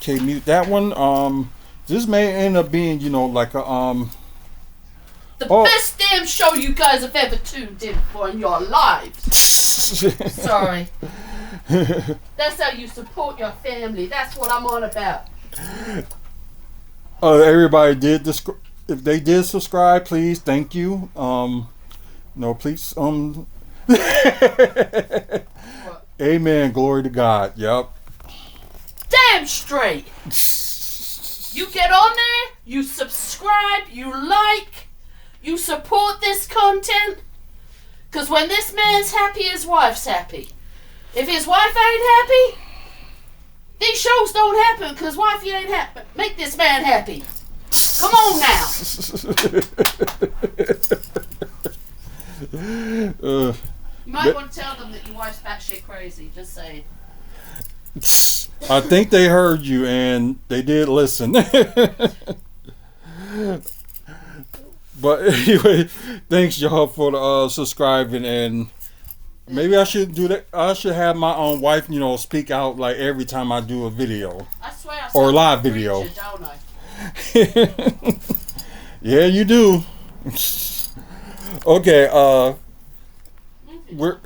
Okay, mute that one. This may end up being, like a the best damn show you guys have ever tuned in for in your lives. Sorry. That's how you support your family. That's what I'm on about. Everybody did this. If they did subscribe, please, thank you. Please, Amen. Glory to God. Yep. Damn straight. You get on there, you subscribe, you like, you support this content. Because when this man's happy, his wife's happy. If his wife ain't happy, these shows don't happen because wifey ain't happy. Make this man happy. Come on now. You might want to tell them that your wife's batshit crazy. Just saying. I think they heard you and they did listen. But anyway, thanks y'all for subscribing, and maybe I should do that. I should have my own wife, speak out like every time I do a video. I swear I or live video. Preacher, don't I? Yeah, you do. Okay, we're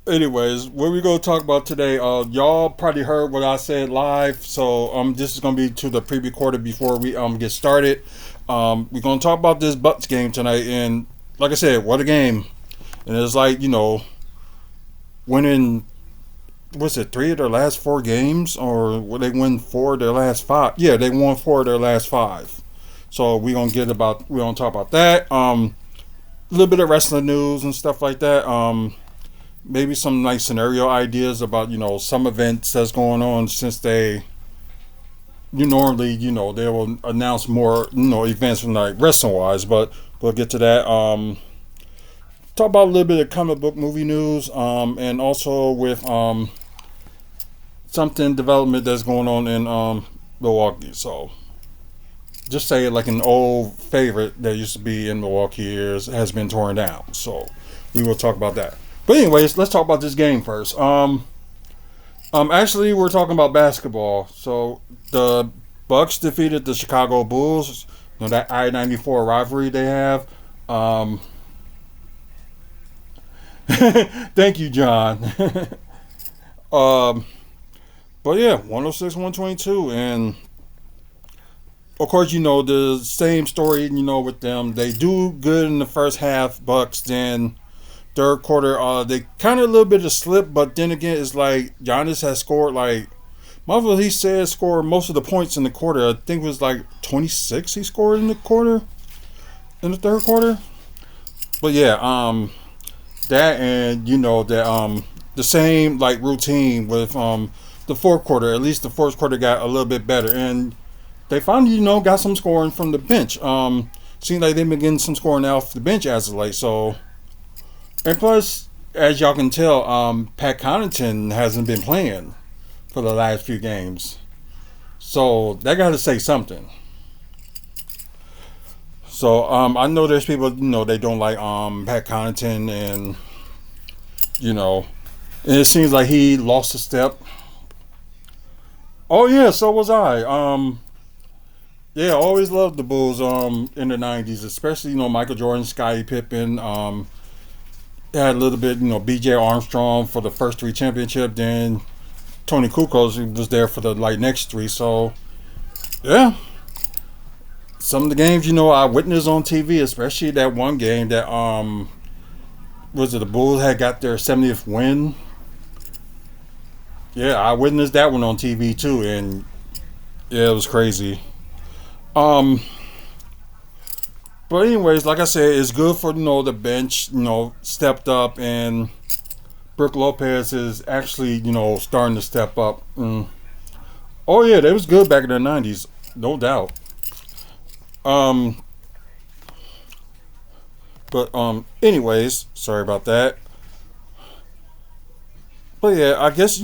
anyways, what we gonna talk about today? Y'all probably heard what I said live, so this is gonna be to the pre-recorded before we get started. We're gonna talk about this Bucks game tonight, and like I said, what a game! And it's like, winning, was it 3 of their last 4 games, or will they win 4 of their last 5? Yeah, they won 4 of their last 5. So we're gonna talk about that. A little bit of wrestling news and stuff like that. Maybe some nice scenario ideas about, some events that's going on, since normally, they will announce more, events from like wrestling wise, but we'll get to that. Talk about a little bit of comic book movie news, and also with something development that's going on in Milwaukee. So just say like an old favorite that used to be in Milwaukee has been torn down. So we will talk about that. But anyways, let's talk about this game first. Actually, we're talking about basketball. So the Bucks defeated the Chicago Bulls. That I-94 rivalry they have. Thank you, John. But yeah, 106-122, and of course, the same story. With them, they do good in the first half. Bucks, then third quarter, they kind of a little bit of slip, but then again, it's like Giannis has scored like, he said scored most of the points in the quarter. I think it was like 26 he scored in the third quarter. But yeah, that, and that the same like routine with the fourth quarter. At least the fourth quarter got a little bit better, and they finally got some scoring from the bench. Seems like they've been getting some scoring off the bench as of late. So. And plus, as y'all can tell, Pat Connaughton hasn't been playing for the last few games. So, that got to say something. So, I know there's people, they don't like Pat Connaughton, and, and it seems like he lost a step. Oh, yeah, so was I. Yeah, I always loved the Bulls in the 90s, especially, Michael Jordan, Scottie Pippen, had a little bit, B.J. Armstrong for the first 3 championships. Then Tony Kukoc was there for the next 3. So, yeah. Some of the games, I witnessed on TV, especially that one game that, was it the Bulls had got their 70th win? Yeah, I witnessed that one on TV too, and yeah, it was crazy. But anyways, like I said, it's good for, the bench, stepped up, and Brook Lopez is actually, starting to step up. Oh yeah, they was good back in the 90s, no doubt. But anyways, sorry about that. But yeah, I guess,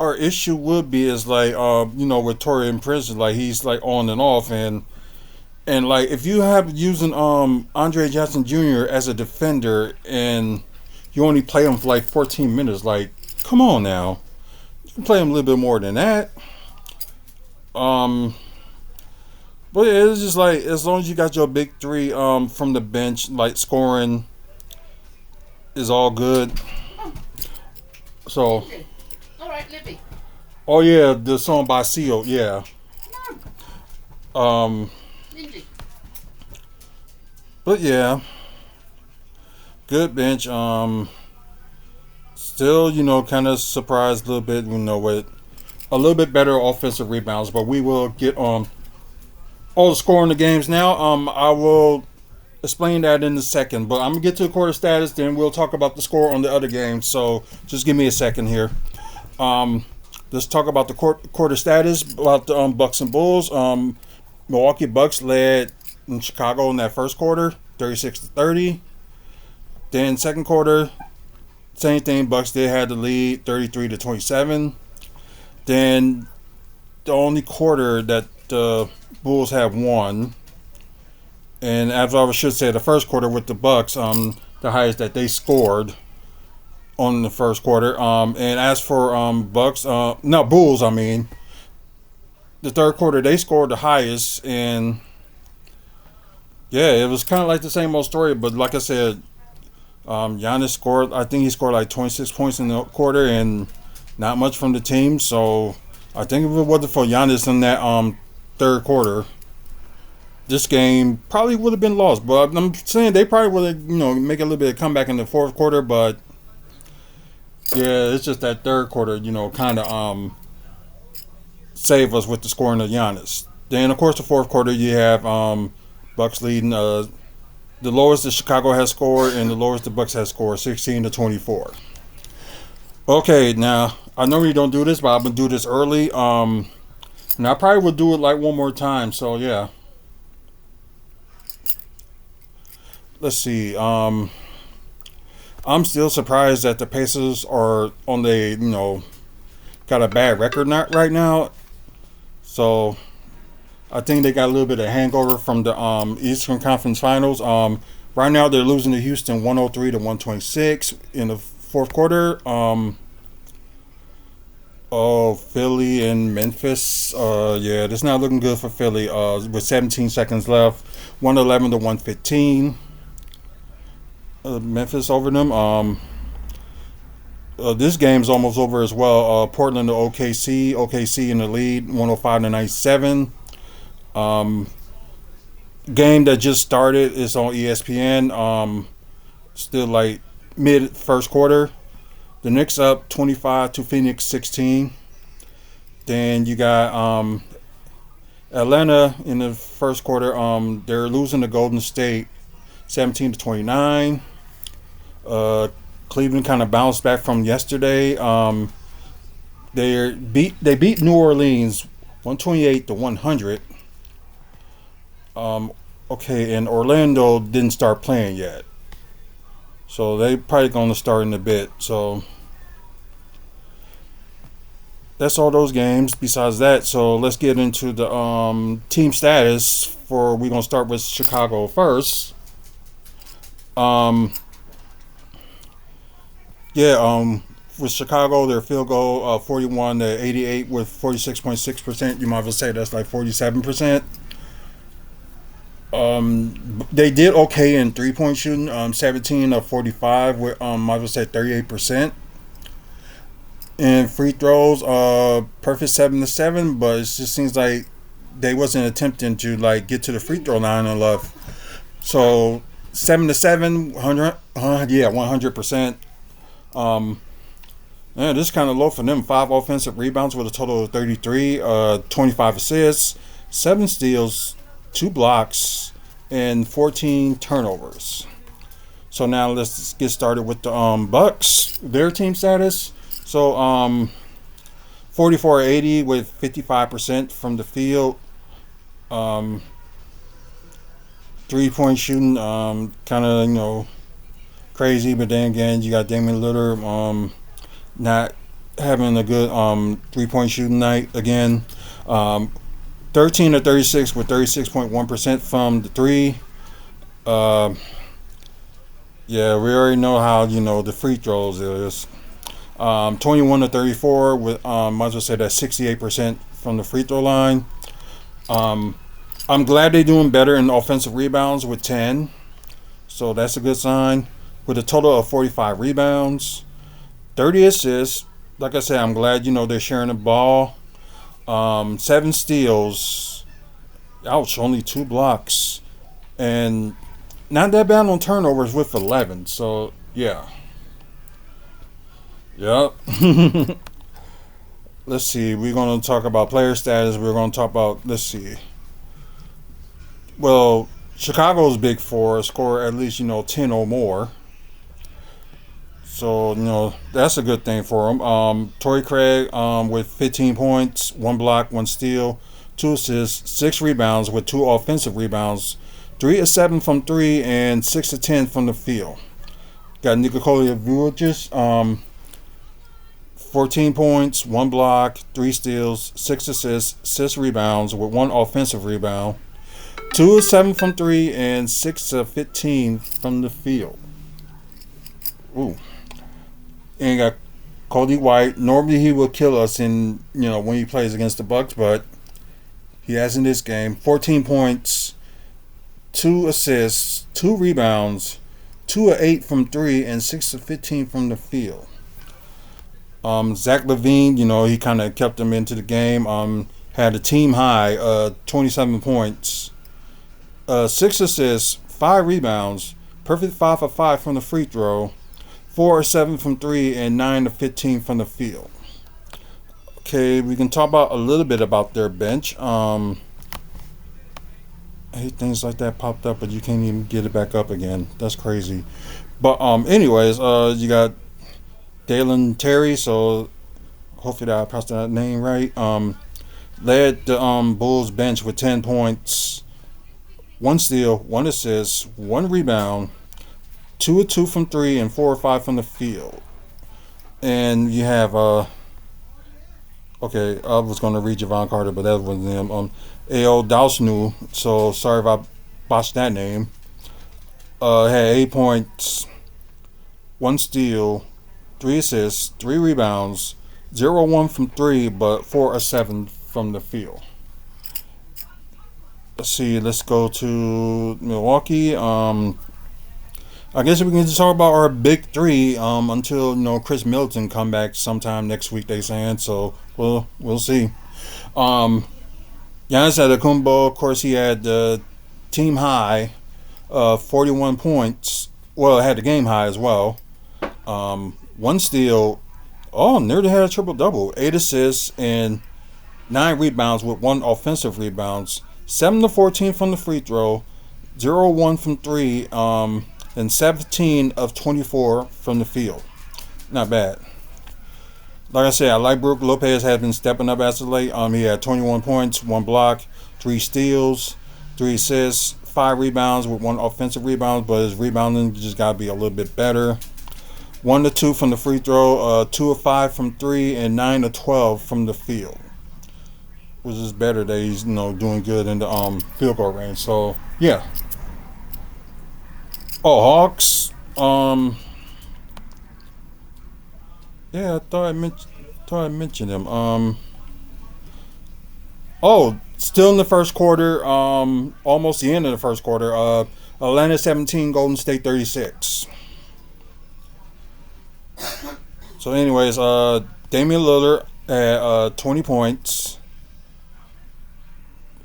our issue would be is like, with Torrey in prison, like he's like on and off, and like, if you have using Andre Jackson Jr. as a defender and you only play him for like 14 minutes, like, come on now. play him a little bit more than that. But yeah, it's just like as long as you got your big three from the bench, like scoring is all good. So, all right, Libby. Oh yeah, the song by Seal, yeah. Lindy. But yeah, good bench. Still, kind of surprised a little bit, with a little bit better offensive rebounds. But we will get all the score in the games now. I will explain that in a second. But I'm gonna get to the quarter status, then we'll talk about the score on the other games. So just give me a second here. Let's talk about the quarter status about the Bucks and Bulls. Milwaukee Bucks led in Chicago in that first quarter, 36-30. Then second quarter, same thing. Bucks did have the lead, 33-27. Then the only quarter that the Bulls have won, and as I should say, the first quarter with the Bucks, the highest that they scored on the first quarter. And as for Bulls, I mean, the third quarter they scored the highest, and yeah, it was kind of like the same old story. But like I said, Giannis scored. I think he scored like 26 points in the quarter, and not much from the team. So I think if it wasn't for Giannis in that third quarter, this game probably would have been lost. But I'm saying they probably would have, make a little bit of comeback in the fourth quarter. But yeah, it's just that third quarter, kind of save us with the scoring of Giannis. Then, of course, the fourth quarter, you have Bucks leading. The lowest the Chicago has scored and the lowest the Bucks has scored, 16-24. Okay, now, I normally don't do this, but I'm going to do this early. And I probably will do it like one more time, so yeah. Let's see. I'm still surprised that the Pacers are on the, got a bad record right now. So I think they got a little bit of hangover from the Eastern Conference Finals. Right now they're losing to Houston 103-126 in the fourth quarter. Philly and Memphis. Yeah, that's not looking good for Philly. With 17 seconds left, 111-115. Memphis over them. This game's almost over as well. Portland to OKC. OKC in the lead, 105-97. Game that just started is on ESPN. Still like mid first quarter. The Knicks up 25 to Phoenix 16. Then you got Atlanta in the first quarter. They're losing to Golden State 17-29. Cleveland kind of bounced back from yesterday. They beat New Orleans 128-100. Okay, and Orlando didn't start playing yet, so they probably going to start in a bit. So that's all those games. Besides that, so let's get into the team status. We're gonna start with Chicago first. With Chicago, their field goal 41-88 with 46.6%. You might as well say that's like 47%. They did okay in 3-point shooting, 17 of 45 with might as well say 38%. And free throws, perfect 7-7, but it just seems like they wasn't attempting to like get to the free throw line enough. So 7-7, 100%. Yeah, this is kind of low for them. 5 offensive rebounds with a total of 33, 25 assists, 7 steals, 2 blocks, and 14 turnovers. So now let's get started with the Bucks, their team status. So 44-80 with 55% from the field. 3-point shooting, kind of crazy, but then again you got Damian Lillard not having a good 3-point shooting night again. 13-36 with 36.1% from the 3. Yeah, we already know how the free throws is. 21 to 34 with might as well say that 68% from the free throw line. I'm glad they're doing better in offensive rebounds with 10, so that's a good sign. With a total of 45 rebounds, 30 assists. Like I said, I'm glad they're sharing the ball. 7 steals. Ouch, only 2 blocks, and not that bad on turnovers with 11. So yeah. Yep. Let's see. We're going to talk about player status. We're going to talk about, let's see. Well, Chicago's big four score at least 10 or more. So that's a good thing for them. Torrey Craig with 15 points, 1 block, 1 steal, 2 assists, 6 rebounds with 2 offensive rebounds, 3 of 7 from 3, and 6 of 10 from the field. Got Nikola Vujic, 14 points, 1 block, 3 steals, 6 assists, 6 rebounds with 1 offensive rebound, 2 of 7 from 3, and 6 of 15 from the field. Ooh. And got Cody White. Normally he will kill us in when he plays against the Bucks, but he has in this game. 14 points, 2 assists, 2 rebounds, 2 of 8 from 3, and 6 of 15 from the field. Zach LaVine, he kind of kept them into the game. Had a team high, 27 points, 6 assists, 5 rebounds, perfect 5 for 5 from the free throw, 4 or 7 from 3, and 9 to 15 from the field. Okay, we can talk about a little bit about their bench. I hate things like that popped up, but you can't even get it back up again. That's crazy. But anyways, you got Dalen Terry, so hopefully that I pronounced that name right. Led the Bulls bench with 10 points, 1 steal, 1 assist, 1 rebound, 2 of 2 from 3, and 4 or 5 from the field. And you have okay, I was going to read Javon Carter, but that wasn't him. A.O. Dausnu, so sorry if I botched that name. Had 8 points, 1 steal, 3 assists, 3 rebounds, 0-1 from 3, but 4 or 7 from the field. Let's see, let's go to Milwaukee. I guess we can just talk about our big 3 until Chris Middleton come back sometime next week, they saying, so we'll see. Giannis Antetokounmpo, of course, he had the team high 41 points. Well, had the game high as well. 1 steal. Nearly had a triple-double. 8 assists and 9 rebounds with 1 offensive rebounds. 7 to 14 from the free throw. 0-1 from 3. And 17 of 24 from the field. Not bad. Like I said, I like Brook Lopez has been stepping up as of late. He had 21 points, 1 block, 3 steals, 3 assists, 5 rebounds with 1 offensive rebound, but his rebounding just got to be a little bit better. 1 to 2 from the free throw, 2 of 5 from 3, and 9 to 12 from the field. Which is better that he's doing good in the field goal range. So yeah. Hawks. Yeah, I thought I mentioned him. Still in the first quarter. Almost the end of the first quarter. Atlanta 17, Golden State 36. So, anyways, Damian Lillard had 20 points.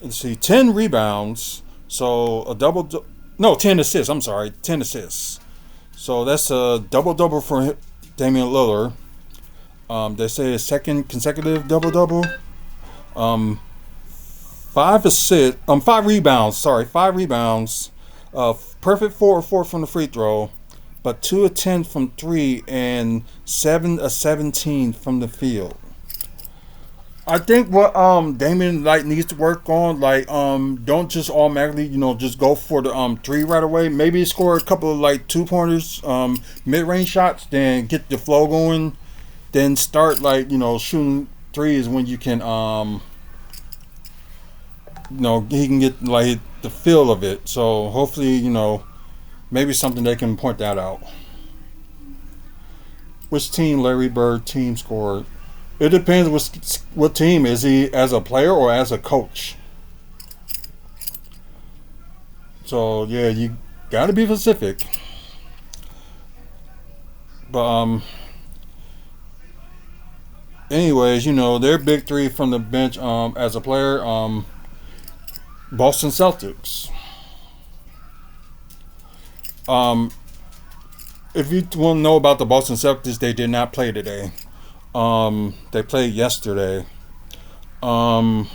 Let's see, 10 rebounds. So a double. No, 10 assists. I'm sorry, 10 assists. So that's a double-double for Damian Lillard. They say a second consecutive double-double. 5 assists. 5 rebounds. Sorry, 5 rebounds. Perfect 4 of 4 from the free throw, but 2 of 10 from 3 and 7 of 17 from the field. I think what Damian needs to work on, don't just automatically just go for the 3 right away. Maybe score a couple of 2-pointers, mid-range shots, then get the flow going, then start shooting 3s when you can he can get the feel of it. So hopefully maybe something they can point that out. which team Larry Bird team scored. It depends what team. Is he as a player or as a coach? So yeah, you got to be specific. But anyways, their big three from the bench as a player, Boston Celtics. If you want to know about the Boston Celtics, they did not play today. They played yesterday. Like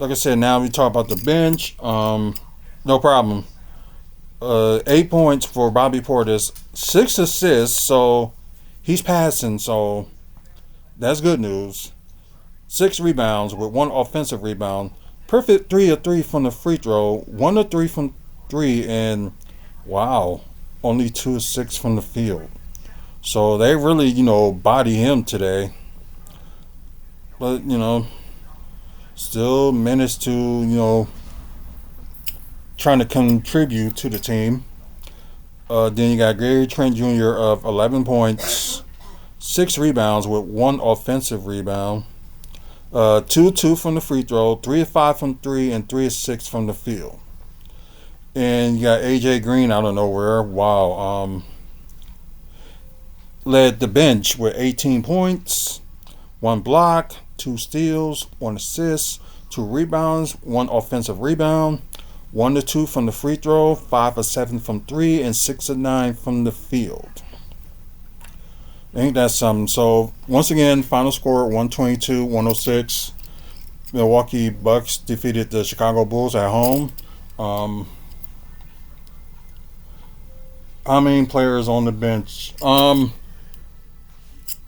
I said, now we talk about the bench. No problem. 8 points for Bobby Portis, 6 assists, so he's passing, so that's good news. 6 rebounds with 1 offensive rebound. Perfect 3 of 3 from the free throw, 1 of 3 from 3, and wow, only 2 of 6 from the field. So they really, body him today. But, still managed to, trying to contribute to the team. Then you got Gary Trent Jr. of 11 points, 6 rebounds with 1 offensive rebound, 2-2 from the free throw, 3 of 5 from 3, and 3 of 6 from the field. And you got AJ Green out of nowhere. Wow. Led the bench with 18 points, 1 block, 2 steals, 1 assist, 2 rebounds, 1 offensive rebound, 1 of 2 from the free throw, 5 of 7 from 3, and 6 of 9 from the field. Ain't that something? So, once again, final score 122-106. Milwaukee Bucks defeated the Chicago Bulls at home. How many players on the bench?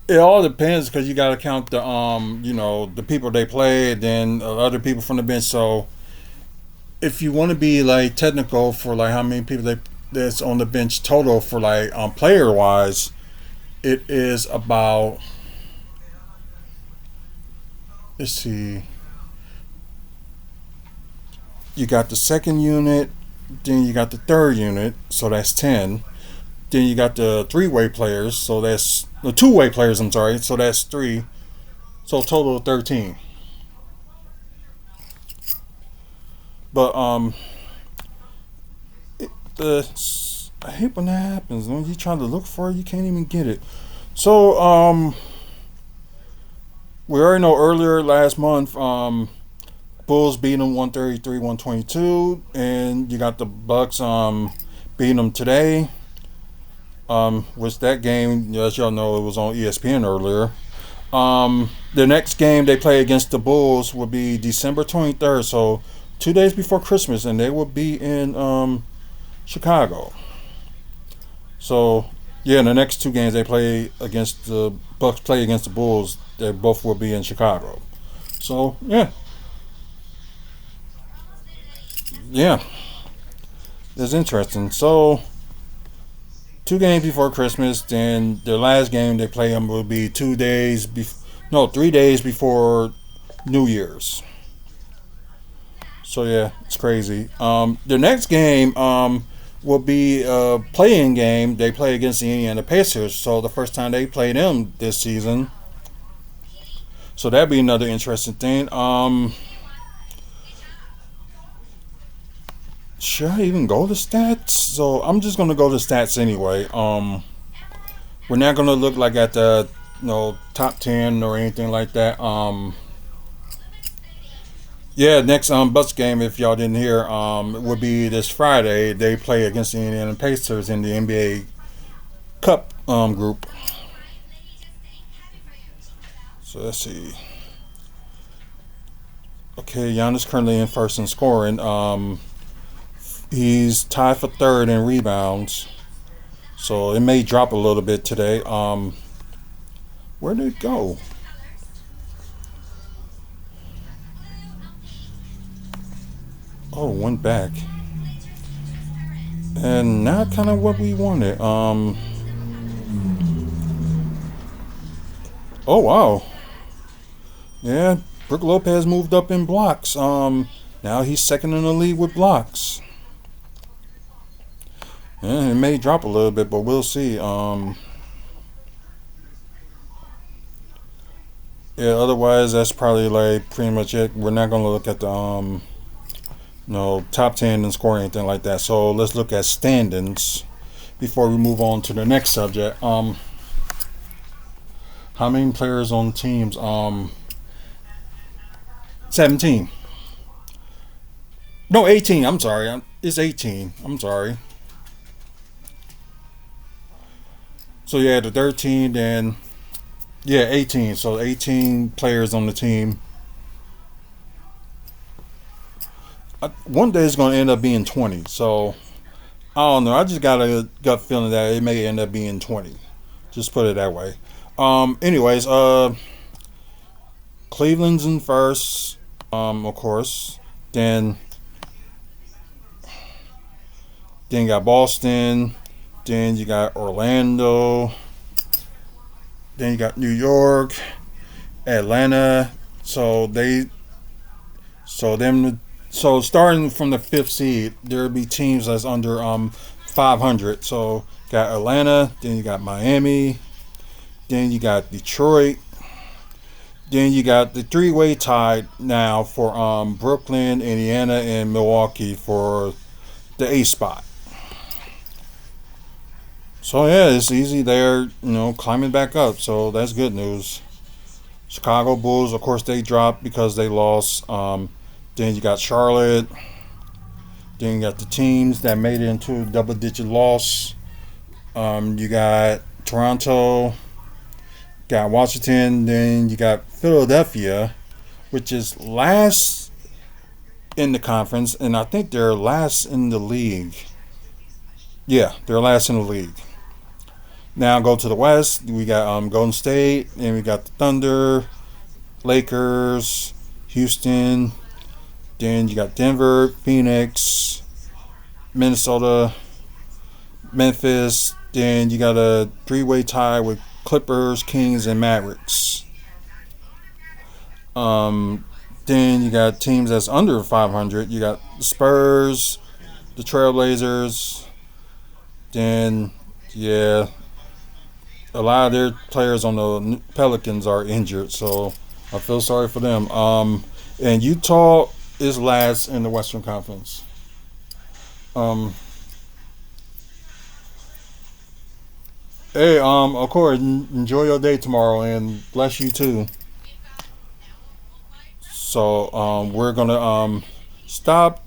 It all depends because you got to count the the people they played, then other people from the bench. So if you want to be like technical for like how many people that's on the bench total for like player wise, it is about, let's see, you got the second unit, then you got the third unit, so that's 10. Then you got the three-way players, so that's the two-way players, I'm sorry, so that's 3. So total of 13. But I hate when that happens. When you try to look for it, you can't even get it. So we already know earlier last month, Bulls beat them 133-122, and you got the Bucks beating them today. Which that game, as y'all know, it was on ESPN earlier. The next game they play against the Bulls will be December 23rd, so 2 days before Christmas, and they will be in Chicago. So yeah, the next 2 games they play against the Bucks play against the Bulls, they both will be in Chicago. So yeah, it's interesting. So 2 games before Christmas, then the last game they play them will be 3 days before New Year's. So yeah, it's crazy. The next game will be a play-in game. They play against the Indiana Pacers, so the first time they play them this season. So that'd be another interesting thing. Should I even go to stats? So I'm just gonna go to stats anyway. We're not gonna look like at the top 10 or anything like that. Next Bucks game, if y'all didn't hear, it will be this Friday. They play against the Indiana Pacers in the NBA Cup group. So let's see. Okay, Giannis currently in first in scoring. He's tied for 3rd in rebounds. So it may drop a little bit today. Where did it go? Oh, went back. And not kind of what we wanted. Oh, wow. Yeah, Brook Lopez moved up in blocks. Now he's second in the league with blocks. Yeah, it may drop a little bit, but we'll see. Yeah, otherwise that's probably like pretty much it. We're not gonna look at the top 10 and score anything like that. So let's look at standings before we move on to the next subject. How many players on teams? 17. No, 18. I'm sorry. It's 18. I'm sorry. So yeah, the 13, then yeah, 18. So 18 players on the team. One day it's going to end up being 20. So I don't know. I just got a gut feeling that it may end up being 20. Just put it that way. Anyways, Cleveland's in first, of course. Then you got Boston. Then you got Orlando. Then you got New York, Atlanta. So they, so them, so starting from the fifth seed, there'll be teams that's under 500. So got Atlanta. Then you got Miami. Then you got Detroit. Then you got the three-way tie now for Brooklyn, Indiana, and Milwaukee for the A spot. So yeah, it's easy there, climbing back up. So that's good news. Chicago Bulls, of course, they dropped because they lost. Then you got Charlotte. Then you got the teams that made it into a double-digit loss. You got Toronto. Got Washington. Then you got Philadelphia, which is last in the conference, and I think they're last in the league. Yeah, they're last in the league. Now go to the West. We got Golden State, and we got the Thunder, Lakers, Houston. Then you got Denver, Phoenix, Minnesota, Memphis. Then you got a three-way tie with Clippers, Kings, and Mavericks. Then you got teams that's under 500. You got the Spurs, the Trailblazers. Then, yeah, a lot of their players on the Pelicans are injured, so I feel sorry for them. And Utah is last in the Western Conference. Hey, of course, enjoy your day tomorrow, and bless you too. So, we're gonna stop.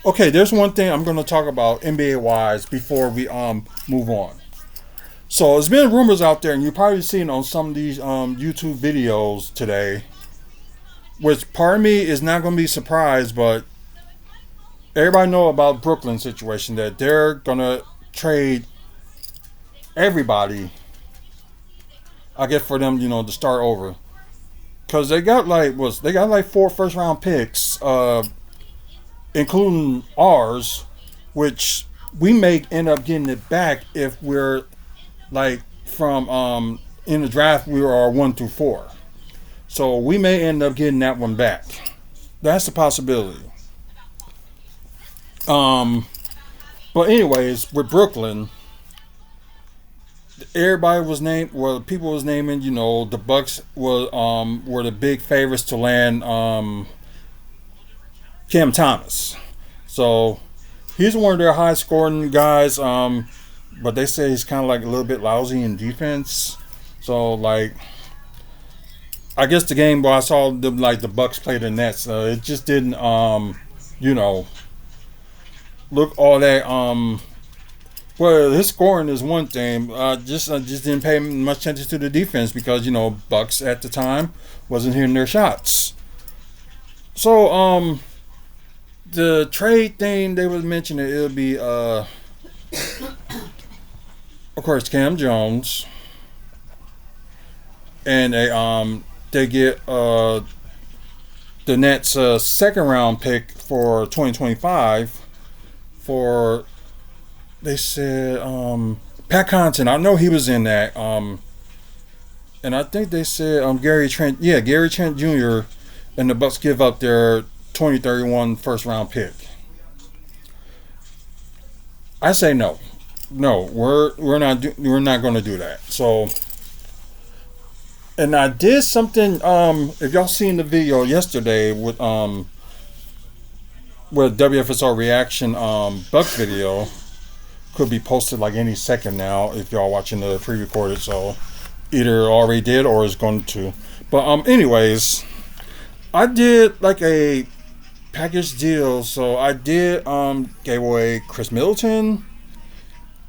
Okay, there's one thing I'm gonna talk about NBA wise before we move on. So there's been rumors out there, and you've probably seen on some of these YouTube videos today, which part of me is not going to be surprised, but everybody know about Brooklyn situation that they're going to trade everybody, I guess, for them, to start over. Because they got like 4 first round picks, including ours, which we may end up getting it back if we're like from in the draft we are 1 through 4, so we may end up getting that one back. That's a possibility. But anyways, with Brooklyn, everybody was named. Well, people was naming. The Bucks were the big favorites to land Cam Thomas. So he's one of their high scoring guys. But they say he's kind of like a little bit lousy in defense. So like, I guess the game where I saw the Bucks play the Nets, it just didn't look all that. Well, his scoring is one thing. Just didn't pay much attention to the defense because Bucks at the time wasn't hitting their shots. So the trade thing they was mentioning, it'll be of course, Cam Jones, and they get the Nets second round pick for 2025 for, they said, Pat Connaughton. I know he was in that, and I think they said Gary Trent Jr. and the Bucks give up their 2031 first round pick. I say no. No, we're not going to do that. So And I did something. If y'all seen the video yesterday with WFSO reaction Buck video, could be posted like any second now if y'all watching the pre-recorded. So either already did or is going to. But anyways, I did like a package deal. So I did gave away Chris Middleton,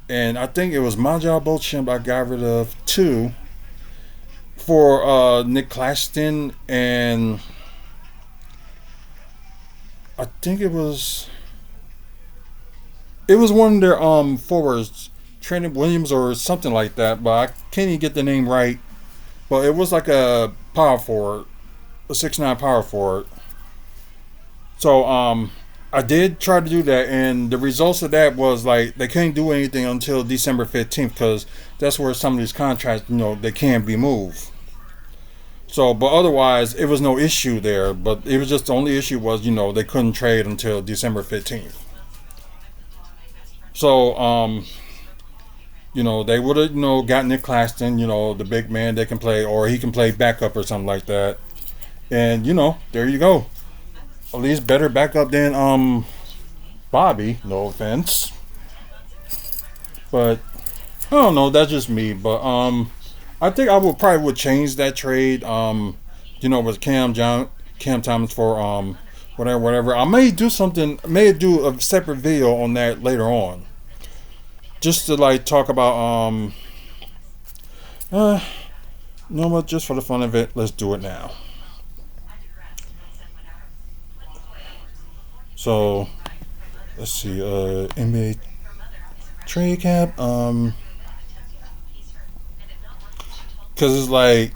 and I think it was Majal Bochimp. I got rid of two for Nick Claxton, and I think it was one of their forwards, Trent Williams or something like that, but I can't even get the name right. But it was like a power forward, a 6'9" power forward. So I did try to do that, and the results of that was like they couldn't do anything until December 15th because that's where some of these contracts, they can't be moved. So, but otherwise, it was no issue there. But it was just the only issue was, they couldn't trade until December 15th. So, they would have, gotten Nick Claxton, the big man they can play, or he can play backup or something like that. And, there you go. At least better backup than Bobby, no offense. But I don't know, that's just me. But I think I would change that trade. With Cam Thomas for whatever. I may do a separate video on that later on, just to like talk about just for the fun of it, let's do it now. So let's see, NBA trade cap, because it's like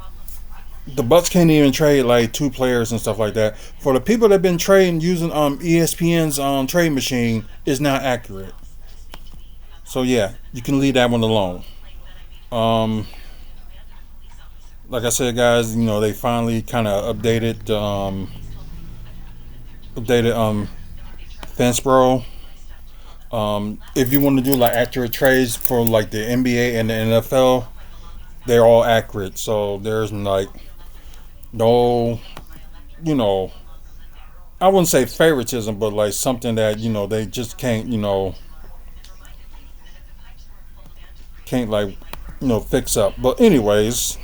the Bucks can't even trade like two players and stuff like that. For the people that have been trading using ESPN's trade machine, is not accurate. So yeah, you can leave that one alone. Like I said, guys, they finally kind of updated Fansbro. If you want to do like accurate trades for like the NBA and the NFL, they're all accurate. So there's like no, I wouldn't say favoritism, but like something that they just can't like fix up. But anyways,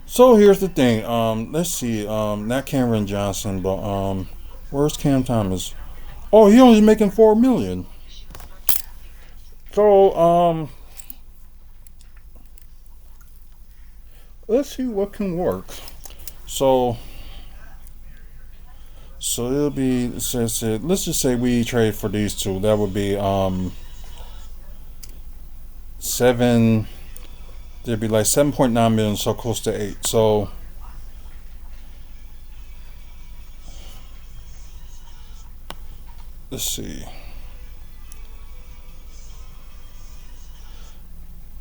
so here's the thing. Let's see. Not Cameron Johnson, but where's Cam Thomas? Oh, he only making $4 million. So let's see what can work. So it'll be, let's just say we trade for these two. That would be 7. There'd be like 7.9 million, so close to 8. So let's see.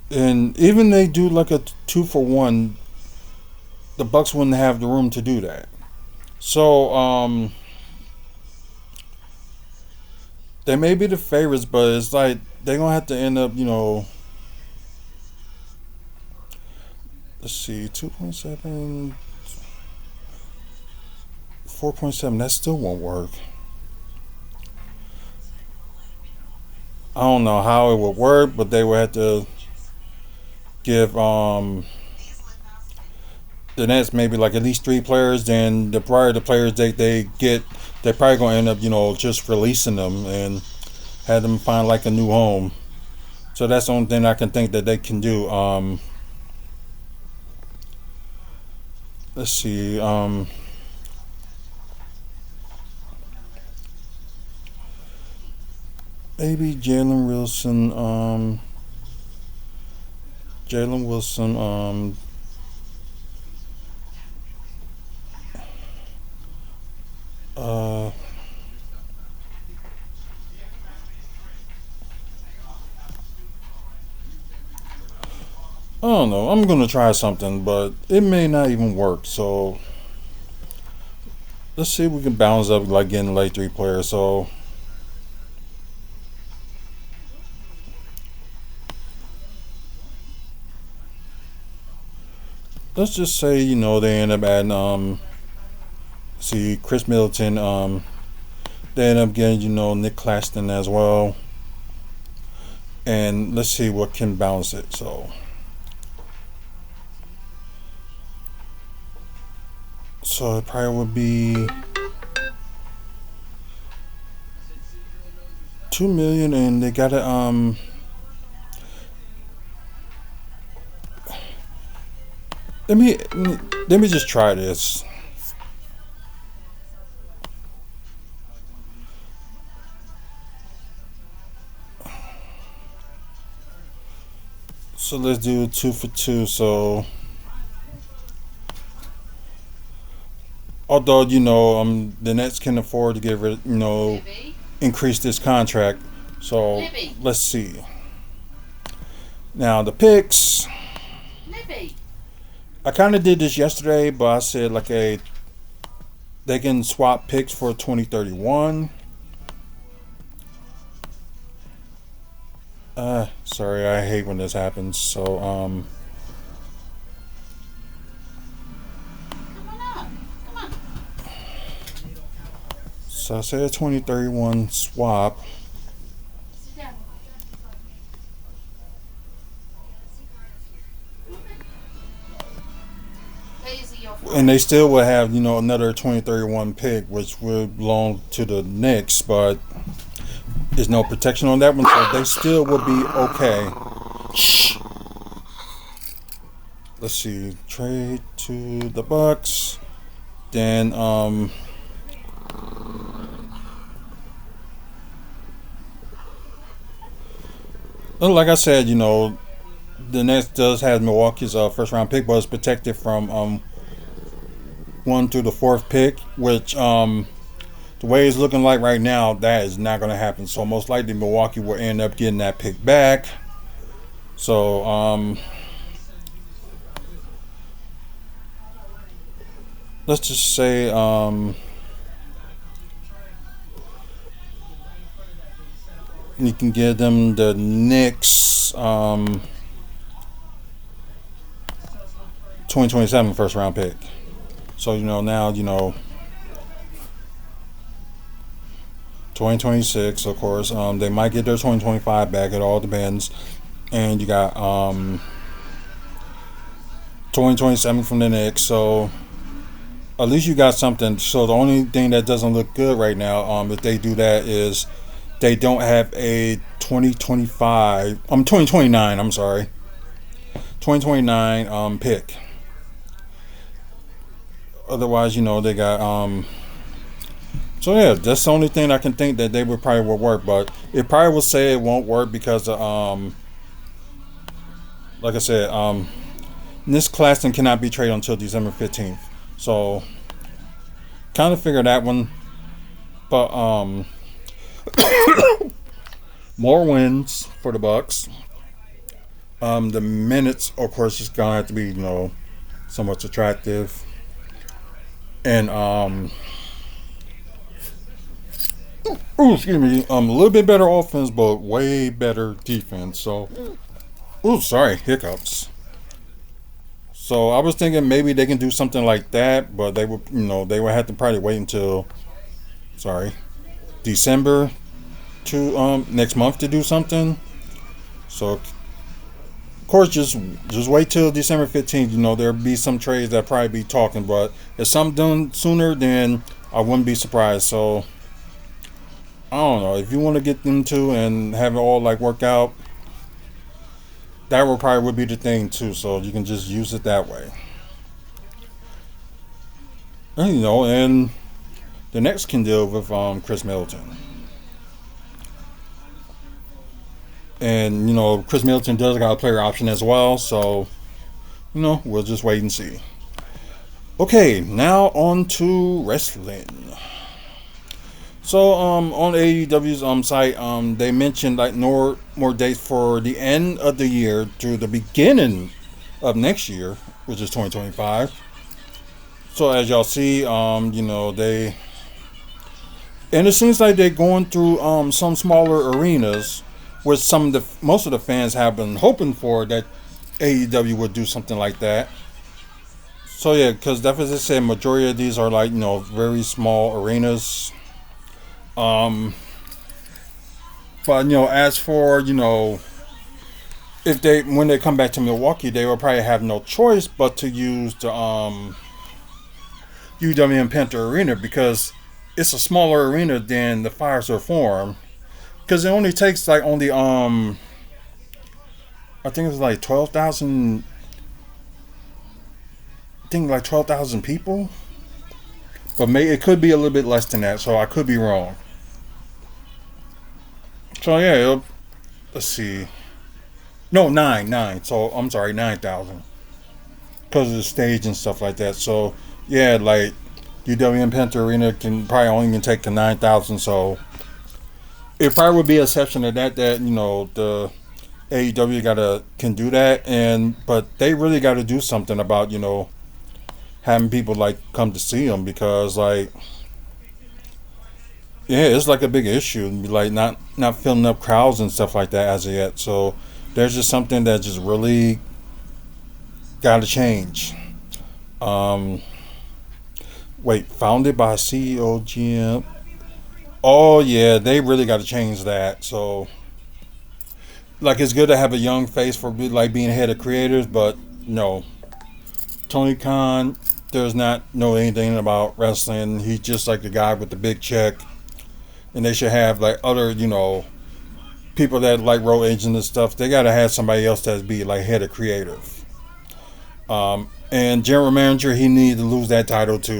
And even they do like a 2-for-1, the Bucks wouldn't have the room to do that. So they may be the favorites, but it's like they're gonna have to end up, let's see, 2.7, 4.7. That still won't work. I don't know how it would work, but they would have to give the Nets maybe like at least 3 players. Then the players they get, they're probably gonna end up just releasing them and have them find like a new home. So that's the only thing I can think that they can do. Let's see. Maybe Jalen Wilson. I don't know. I'm gonna try something, but it may not even work. So let's see if we can balance up like getting like 3 players. So let's just say they end up adding see Chris Middleton, they end up getting Nick Claxton as well, and let's see what can balance it. So it probably would be 2 million, and they gotta let me just try this. So let's do 2 for 2. So although the Nets can afford to get rid, Libby. increase this contract. So Libby. let's see. Now the picks. Libby. I kind of did this yesterday, but I said they can swap picks for 2031. Sorry, I hate when this happens. So Come on up. Come on. so I said 2031 swap. Sit down. Daisy, your phone. And they still would have, another 2031 pick, which would belong to the Knicks, but there's no protection on that one, so they still would be okay. Shh. Let's see, trade to the Bucks. Then, like I said, the Nets does have Milwaukee's first round pick, but it's protected from 1 through the 4th pick, which the way it's looking like right now, that is not going to happen. So most likely Milwaukee will end up getting that pick back. So let's just say you can give them the Knicks 2027 first round pick. So now 2026, of course. They might get their 2025 back. It all depends. And you got 2027 from the Knicks. So at least you got something. So the only thing that doesn't look good right now, if they do that, is they don't have a 2029. I'm sorry, 2029 pick. Otherwise, they got so yeah, that's the only thing I can think that they would probably will work, but it probably will say it won't work because of, like I said, this Claxton cannot be traded until December 15th. So kind of figure that one, but more wins for the Bucks. The minutes, of course, is gonna have to be somewhat attractive, and excuse me, a little bit better offense, but way better defense. So, sorry, hiccups. So I was thinking maybe they can do something like that, but they would, they would have to probably wait until, December to next month to do something. So, of course, just wait till December 15th. There'll be some trades that probably be talking, but if something done sooner, then I wouldn't be surprised. So. I don't know, if you want to get them to and have it all work out, that would be the thing too. So you can just use it that way. And the Knicks can deal with Chris Middleton, and Chris Middleton does got a player option as well. So we'll just wait and see. Okay, now on to wrestling. So on AEW's site, they mentioned more dates for the end of the year through the beginning of next year, which is 2025. So as y'all see, they, and it seems like they're going through some smaller arenas, which most of the fans have been hoping for, that AEW would do something like that. So yeah, because deficit said majority of these are like very small arenas. Um, but as for if they when they come back to Milwaukee, they will probably have no choice but to use the UWM Panther Arena because it's a smaller arena than the Fiserv Forum. Because it only takes like only I think it's like 12,000. I think like 12,000 people, but it could be a little bit less than that. So I could be wrong. So yeah, let's see. No, nine. So I'm sorry, 9,000 because of the stage and stuff like that. So yeah, like UWM Panther Arena can probably only can take to 9,000. So it probably would be an exception to that. That the AEW can do that, but they really got to do something about having people like come to see them because like yeah, it's like a big issue, like not filling up crowds and stuff like that as of yet. So there's just something that just really got to change. Um, Wait, founded by CEO GM. Oh yeah, they really got to change that. So like it's good to have a young face for like being head of creators, but no, Tony Khan does not know anything about wrestling. He's just like the guy with the big check, and they should have like other people that like road agents and stuff. They gotta have somebody else that's be like head of creative. And general manager, he needs to lose that title to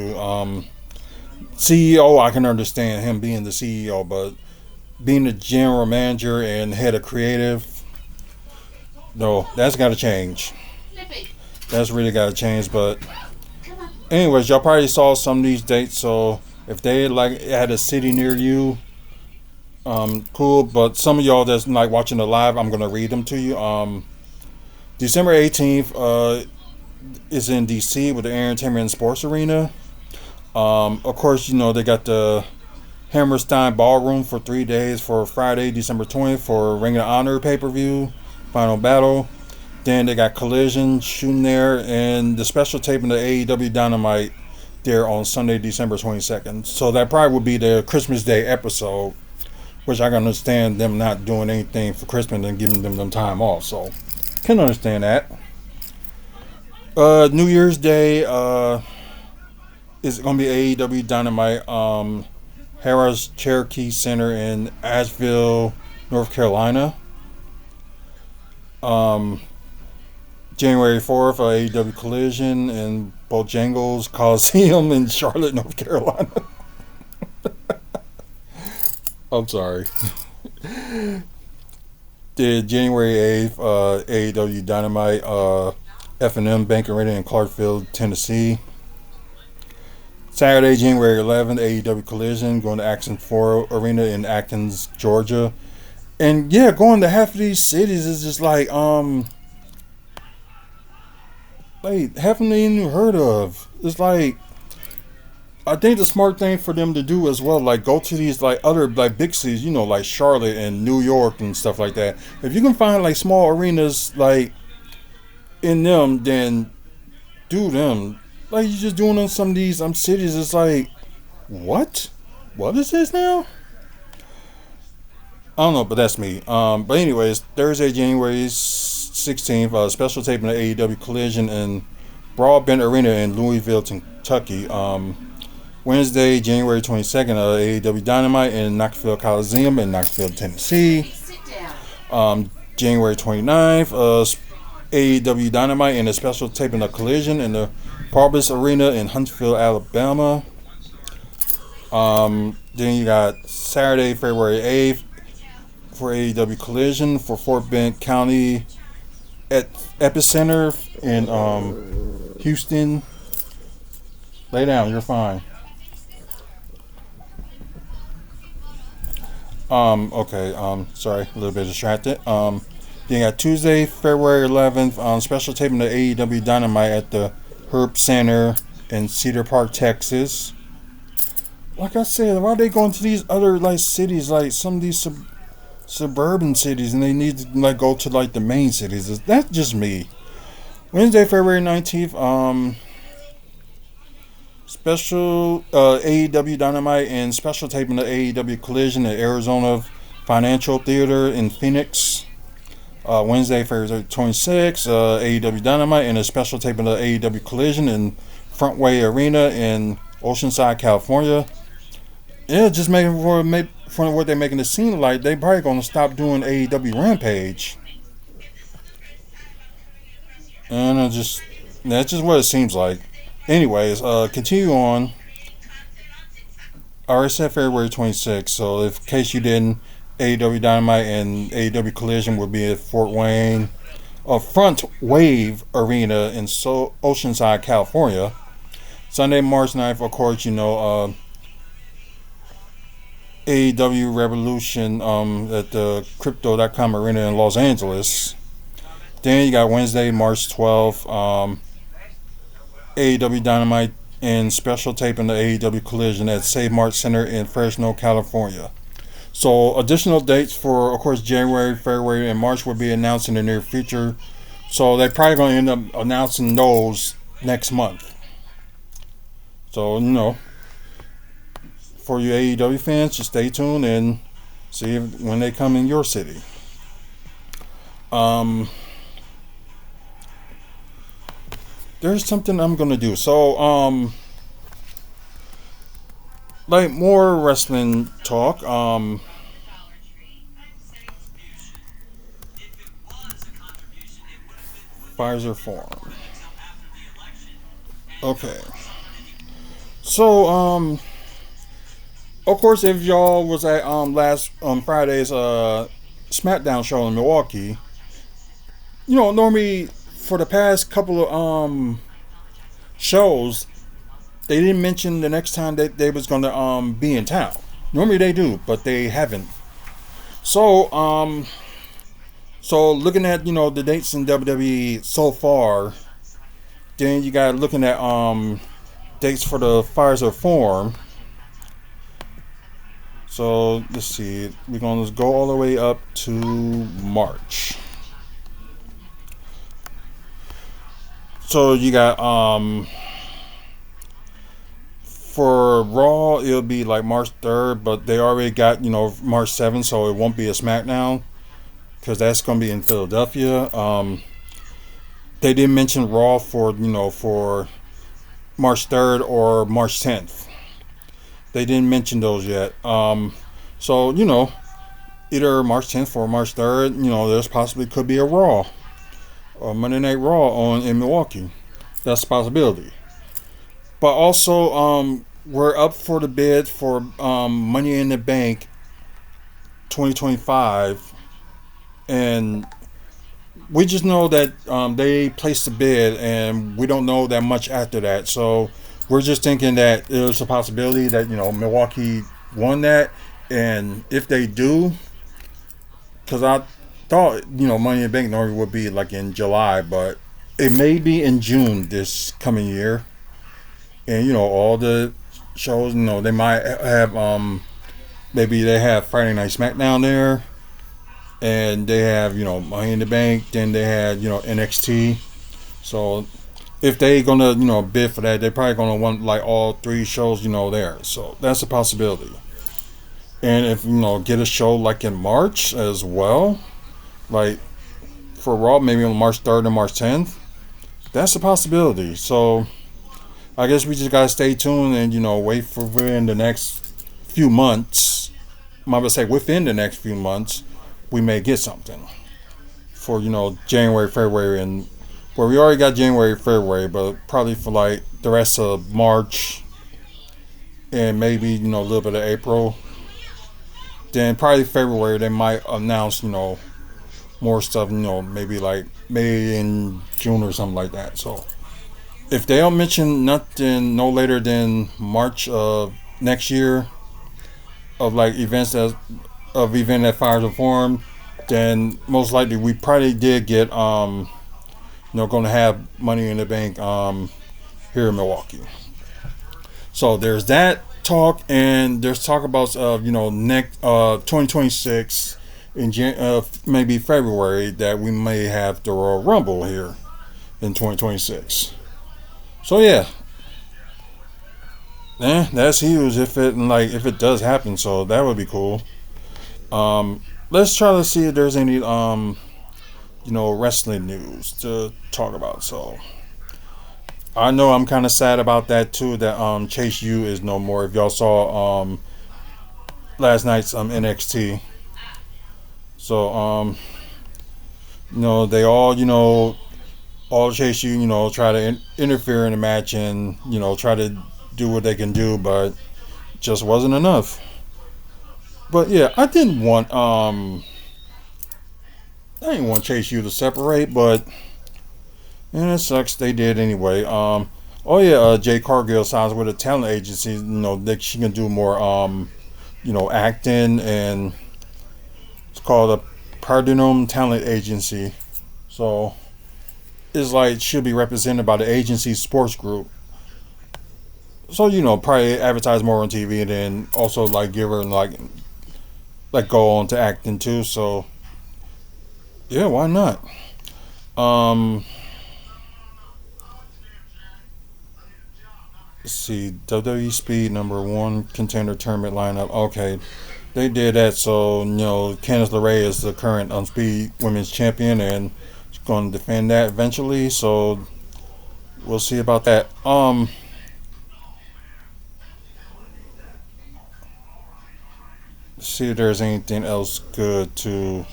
CEO. I can understand him being the CEO, but being the general manager and head of creative, no, that's got to change. That's really got to change. But anyways, y'all probably saw some of these dates. So if they like had a city near you, cool. But some of y'all that's like watching the live, I'm gonna read them to you. December 18th is in DC with the Entertainment and Sports Arena. Of course, they got the Hammerstein Ballroom for 3 days for Friday, December 20th for Ring of Honor pay-per-view, Final Battle. Then they got Collision shooting there and the special taping of AEW Dynamite there on Sunday, December 22nd. So that probably would be the Christmas Day episode, which I can understand them not doing anything for Christmas and giving them time off. So can understand that. New Year's Day is going to be AEW Dynamite Harrah's Cherokee Center in Asheville, North Carolina. January 4th, AEW Collision in Bojangles Coliseum in Charlotte, North Carolina. I'm sorry. The January 8th, AEW Dynamite F&M Bank Arena in Clarksville, Tennessee. Saturday, January 11th, AEW Collision going to Action 4 Arena in Athens, Georgia. And yeah, going to half of these cities is just like haven't even heard of. It's like I think the smart thing for them to do as well, like go to these like other like big cities, like Charlotte and New York and stuff like that. If you can find like small arenas like in them, then do them. Like you're just doing on some of these cities. It's like, what is this now? I don't know, but that's me. But anyways, Thursday, January 16th, special taping of AEW Collision in Broadbent Arena in Louisville, Kentucky. Wednesday, January 22nd, AEW Dynamite in Knoxville Coliseum in Knoxville, Tennessee. January 29th, AEW Dynamite in a special taping of Collision in the Parbis Arena in Huntsville, Alabama. Then you got Saturday, February 8th for AEW Collision for Fort Bend County at Epicenter in Houston. Lay down, you're fine. Okay, sorry, a little bit distracted. Then you got Tuesday, February 11th, special taping of AEW Dynamite at the Herb Center in Cedar Park, Texas. Like I said, why are they going to these other like cities, like some of these suburban cities, and they need to like go to like the main cities? That's just me. Wednesday, February 19th, Special AEW Dynamite and special taping of AEW Collision at Arizona Financial Theater in Phoenix. Wednesday, February 26th, AEW Dynamite and a special taping of AEW Collision in Frontway Arena in Oceanside, California. Yeah, just making for what they're making it seem like they probably gonna stop doing AEW Rampage, and that's just what it seems like. Anyways, continue on. I already said February 26th, so in case you didn't, AEW Dynamite and AEW Collision will be at Fort Wayne, Front Wave Arena in Oceanside, California. Sunday, March 9th, of course, AEW Revolution at the Crypto.com Arena in Los Angeles. Then you got Wednesday, March 12th, AEW Dynamite and special taping the AEW Collision at Save Mart Center in Fresno, California. So additional dates for, of course, January, February, and March will be announced in the near future. So they're probably going to end up announcing those next month. So, for you AEW fans, just stay tuned and see when they come in your city. There's something I'm going to do. So, like more wrestling talk. Pfizer Forum. Okay. So, of course, if y'all was at last Friday's SmackDown show in Milwaukee, normally for the past couple of shows, they didn't mention the next time that they was gonna be in town. Normally they do, but they haven't. So looking at the dates in WWE so far, then you got looking at dates for the Pfizer Forum. So let's see, we're gonna go all the way up to March. So you got for Raw it'll be like March 3rd, but they already got March 7th, so it won't be a SmackDown because that's gonna be in Philadelphia. They didn't mention Raw for March 3rd or March 10th. They didn't mention those yet. So either March 10th or March 3rd, there's possibly could be a Raw or Monday Night Raw in Milwaukee. That's a possibility. But also, we're up for the bid for Money in the Bank 2025, and we just know that they placed the bid, and we don't know that much after that. So we're just thinking that there's a possibility that Milwaukee won that, and if they do, because I thought Money in the Bank normally would be like in July, but it may be in June this coming year. And all the shows, they might have maybe they have Friday Night SmackDown there, and they have Money in the Bank. Then they had NXT. So if they gonna bid for that, they're probably gonna want like all three shows there. So that's a possibility. And if get a show like in March as well, like for Raw, maybe on March 3rd or March 10th, that's a possibility. So I guess we just gotta stay tuned and wait for within the next few months. I'm about to say within the next few months, we may get something for January, February, and we already got January, February, but probably for like the rest of March and maybe a little bit of April. Then probably February they might announce more stuff. Maybe like May and June or something like that. So if they don't mention nothing no later than March of next year of like event at Pfizer Forum, then most likely we probably did get going to have Money in the Bank here in Milwaukee. So there's that talk, and there's talk about next 2026 in maybe February that we may have the Royal Rumble here in 2026. So yeah, That's huge if it does happen. So that would be cool. Let's try to see if there's any wrestling news to talk about. So I know I'm kind of sad about that too. That Chase U is no more. If y'all saw last night's NXT, so they all all Chase U try to interfere in the match and try to do what they can do, but just wasn't enough. But yeah, I didn't want Chase U to separate, but it sucks they did anyway. Oh yeah, Jay Cargill signs with a talent agency. That she can do more acting, and it's called a Pardonum Talent Agency. So it's like she'll be represented by the agency sports group. So probably advertise more on TV, and then also like give her like go on to acting too. So yeah, why not? Um, let's see, WWE Speed number one contender tournament lineup. Okay, they did that. So Candice LeRae is the current Speed Women's Champion, and she's going to defend that eventually. So we'll see about that. See if there's anything else good to.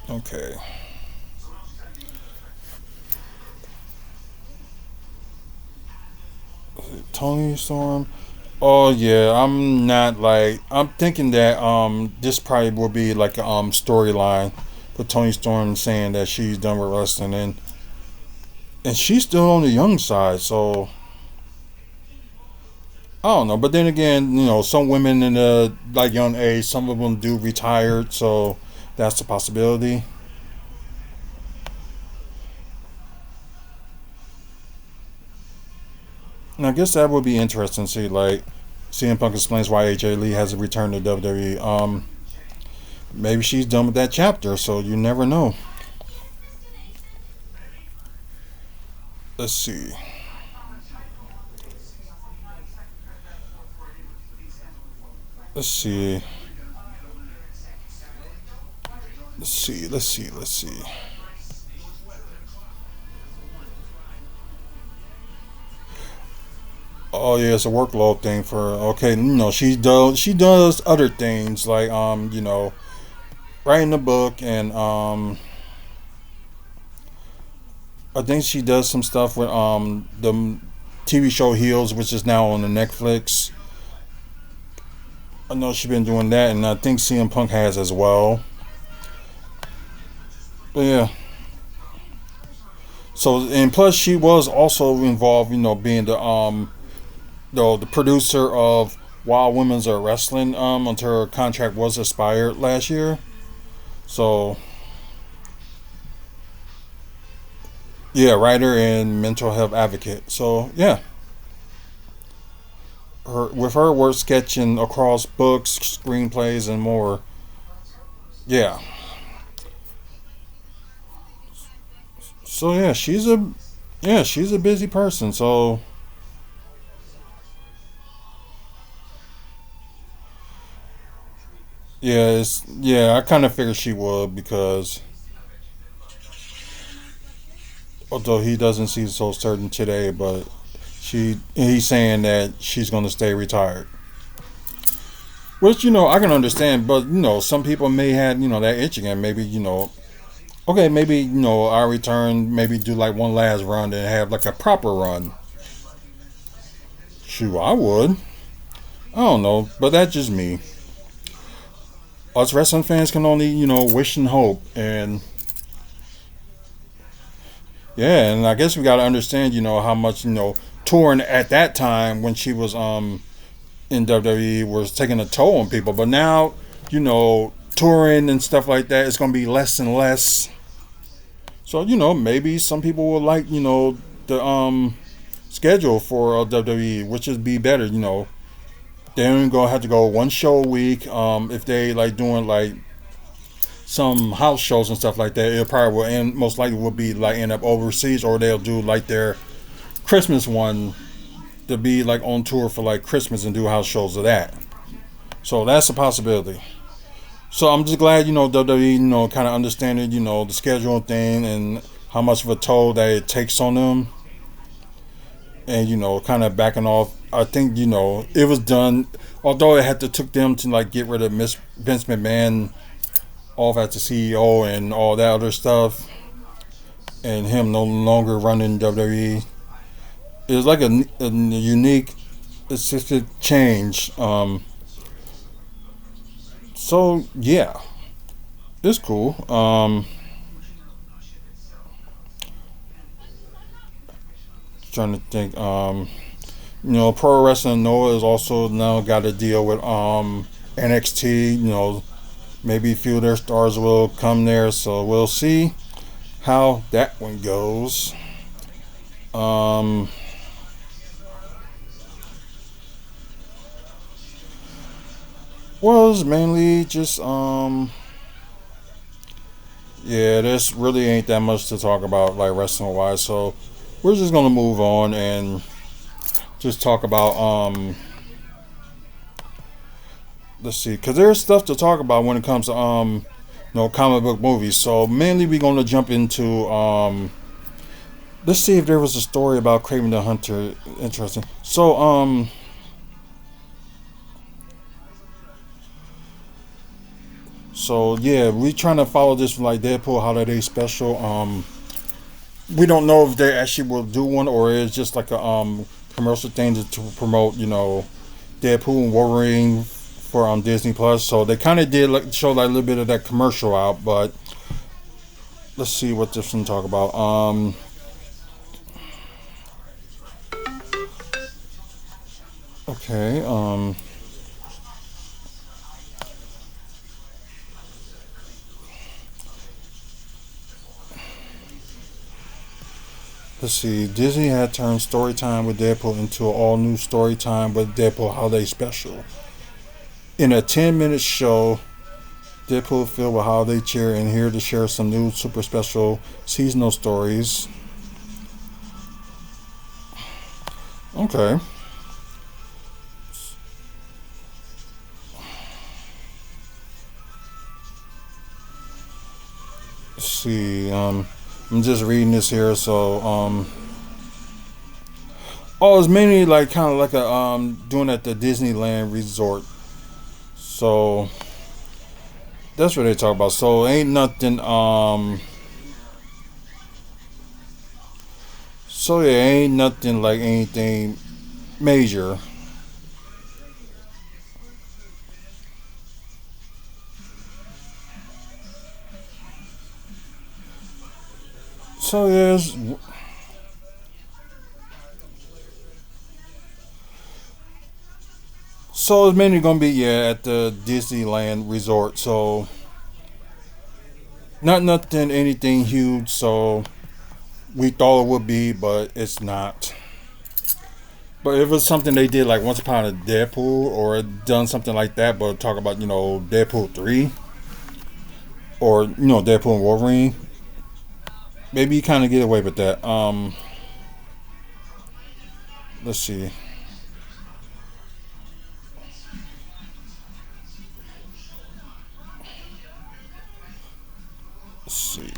Okay. Tony Storm. Oh yeah, I'm thinking that this probably will be like a storyline with Tony Storm saying that she's done with wrestling, and she's still on the young side, so I don't know. But then again, some women in the like young age, some of them do retire, so that's a possibility. And I guess that would be interesting to see, like, CM Punk explains why AJ Lee has returned to WWE. Maybe she's done with that chapter, so you never know. Let's see. Let's see. Let's see. Oh yeah, it's a workload thing for okay. She does other things like writing a book, and I think she does some stuff with the TV show Heels, which is now on the Netflix. I know she's been doing that, and I think CM Punk has as well. But yeah. So and plus she was also involved, being the producer of Wild Women's Are Wrestling until her contract was expired last year. So yeah, writer and mental health advocate. So yeah, with her work sketching across books, screenplays, and more. Yeah. So yeah, she's a busy person. So yeah, I kind of figured she would because although he doesn't seem so certain today, but he's saying that she's going to stay retired. Which I can understand, but some people may have that itching, and maybe okay, maybe I return, maybe do like one last run and have like a proper run. Shoot, I would. I don't know, but that's just me. Us wrestling fans can only wish and hope, and yeah, and I guess we got to understand how much touring at that time when she was in WWE was taking a toll on people, but now touring and stuff like that is going to be less and less. So maybe some people will like the schedule for WWE, which would be better. They only gonna have to go one show a week. If they like doing like some house shows and stuff like that, it probably will end most likely will be like end up overseas, or they'll do like their Christmas one to be like on tour for like Christmas and do house shows of that. So that's a possibility. So I'm just glad, WWE, kind of understanding, the schedule thing and how much of a toll that it takes on them. And, kind of backing off. I think, it was done, although it had to took them to like get rid of Vince McMahon off as the CEO and all that other stuff. And him no longer running WWE. It was like a unique, assisted change. So yeah, it's cool. Trying to think. Pro Wrestling Noah has also now got to deal with NXT. Maybe a few of their stars will come there. So we'll see how that one goes. Was mainly just yeah, this really ain't that much to talk about like wrestling wise, so we're just gonna move on and just talk about let's see, because there's stuff to talk about when it comes to comic book movies. So mainly we're gonna jump into let's see if there was a story about Kraven the Hunter interesting. So yeah, we trying to follow this from like Deadpool holiday special. We don't know if they actually will do one or it's just like a commercial thing to promote, Deadpool and Wolverine for Disney Plus. So they kind of did like show like a little bit of that commercial out, but let's see what this one talk about. Okay. Let's see. Disney had turned Storytime with Deadpool into an all-new Storytime with Deadpool holiday special. In a 10-minute show, Deadpool filled with holiday cheer and here to share some new super special seasonal stories. Okay. Let's see. I'm just reading this here, so it's mainly like kind of like a doing at the Disneyland resort. So that's what they talk about. So ain't nothing so yeah, ain't nothing like anything major. So yes, so it's mainly gonna be at the Disneyland resort. So not nothing anything huge. So we thought it would be, but it's not. But if it was something they did like once upon a Deadpool or done something like that, but talk about Deadpool 3 or Deadpool and Wolverine, maybe you kind of get away with that. Let's see. Let's see.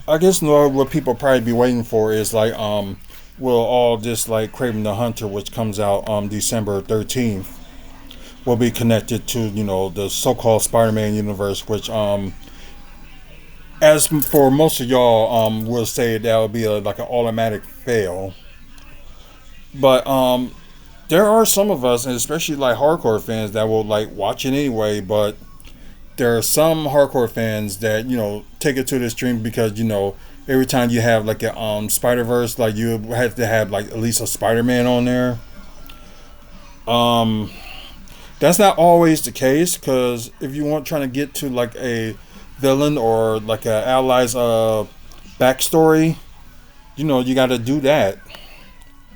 I guess what people probably be waiting for is like will all this like Kraven the Hunter, which comes out December 13th, will be connected to the so-called Spider-Man universe, which as for most of y'all will say that would be like an automatic fail. But there are some of us, and especially like hardcore fans, that will like watch it anyway. But there are some hardcore fans that take it to the extreme because every time you have like a Spider Verse, like you have to have like at least a Spider-Man on there. That's not always the case because if you want trying to get to like a villain or like a ally's backstory, you got to do that.